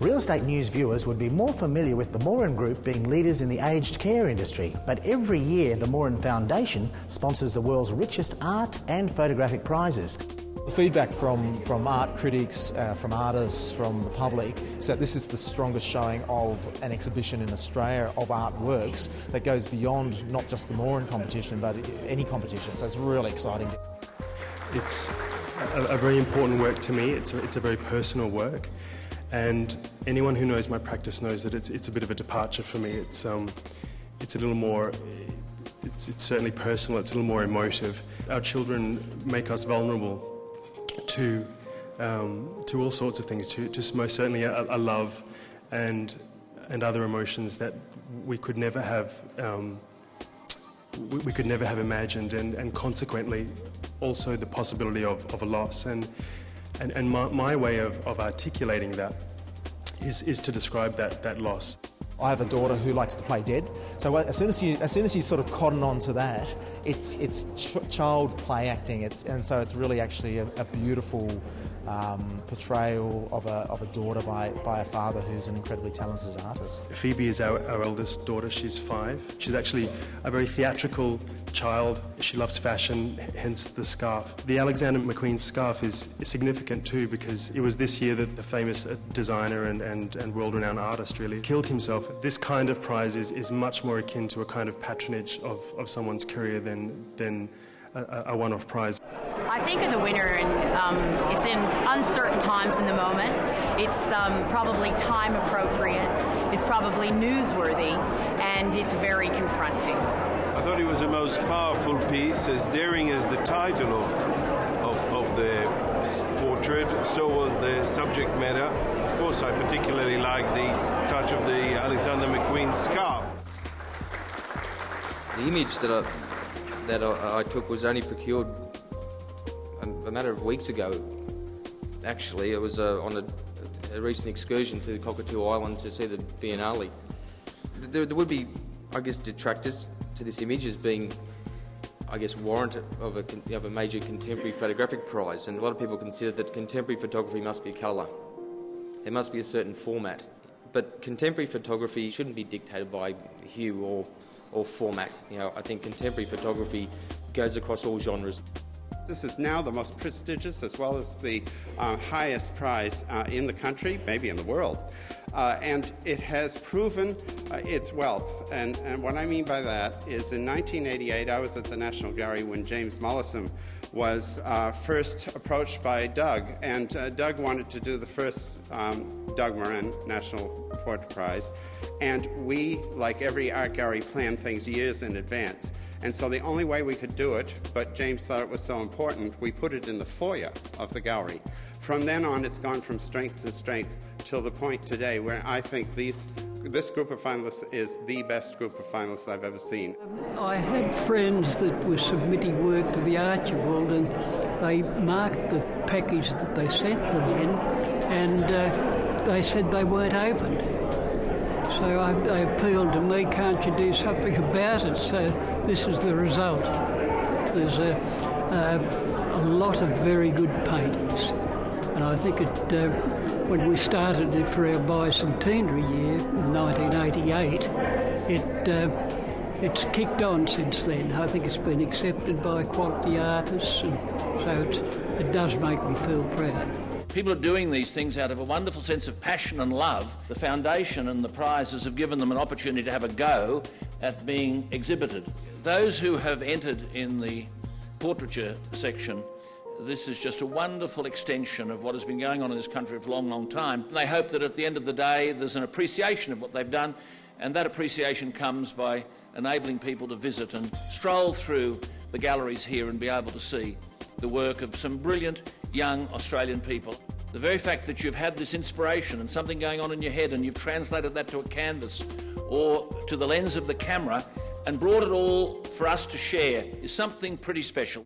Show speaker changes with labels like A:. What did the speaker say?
A: Real Estate News viewers would be more familiar with the Moran Group being leaders in the aged care industry, but every year the Moran Foundation sponsors the world's richest art and photographic prizes.
B: The feedback from art critics, from artists, from the public is that this is the strongest showing of an exhibition in Australia of artworks that goes beyond not just the Moran competition but any competition, so it's really exciting.
C: It's a very important work to me. It's a very personal work, and anyone who knows my practice knows that it's a bit of a departure for me. It's a little more. It's certainly personal. It's a little more emotive. Our children make us vulnerable to all sorts of things, to most certainly a love and other emotions that we could never have imagined, and consequently also the possibility of a loss. And my way of articulating that is to describe that loss.
B: I have a daughter who likes to play dead, so as soon as you sort of cotton on to that, it's child play acting, and so it's really actually a beautiful portrayal of a daughter by a father who's an incredibly talented artist.
C: Phoebe is our eldest daughter. She's 5. She's actually a very theatrical child. She loves fashion, hence the scarf. The Alexander McQueen scarf is significant too, because it was this year that the famous designer and world-renowned artist really killed himself. This kind of prize is much more akin to a kind of patronage of someone's career than a one-off prize.
D: I think of the winner, and it's in uncertain times in the moment. It's probably time appropriate, it's probably newsworthy, and it's very confronting.
E: I thought it was the most powerful piece, as daring as the title of the portrait, so was the subject matter. Of course, I particularly like the touch of the Alexander McQueen scarf.
F: The image that I took was only procured a matter of weeks ago. Actually, it was on a recent excursion to Cockatoo Island to see the Biennale. There would be, I guess, detractors to this image as being, I guess, warrant of a major contemporary photographic prize, and a lot of people consider that contemporary photography must be colour. There must be a certain format, but contemporary photography shouldn't be dictated by hue or format. I think contemporary photography goes across all genres.
G: This is now the most prestigious as well as the highest prize in the country, maybe in the world. And it has proven its wealth. And what I mean by that is in 1988, I was at the National Gallery when James Mollison was first approached by Doug. And Doug wanted to do the first Doug Moran National Portrait Prize. And we, like every art gallery, planned things years in advance. And so the only way we could do it, but James thought it was so important, we put it in the foyer of the gallery. From then on, it's gone from strength to strength till the point today where I think this group of finalists is the best group of finalists I've ever seen.
H: I had friends that were submitting work to the Archibald, and they marked the package that they sent them in, and they said they weren't opened. So they appealed to me, can't you do something about it? So this is the result. There's a lot of very good paintings. And I think when we started it for our bicentenary year in 1988, it's kicked on since then. I think it's been accepted by quality artists, and so it does make me feel proud.
I: People are doing these things out of a wonderful sense of passion and love. The foundation and the prizes have given them an opportunity to have a go at being exhibited. Those who have entered in the portraiture section, this is just a wonderful extension of what has been going on in this country for a long, long time. And they hope that at the end of the day there's an appreciation of what they've done, and that appreciation comes by enabling people to visit and stroll through the galleries here and be able to see the work of some brilliant young Australian people. The very fact that you've had this inspiration and something going on in your head and you've translated that to a canvas or to the lens of the camera and brought it all for us to share is something pretty special.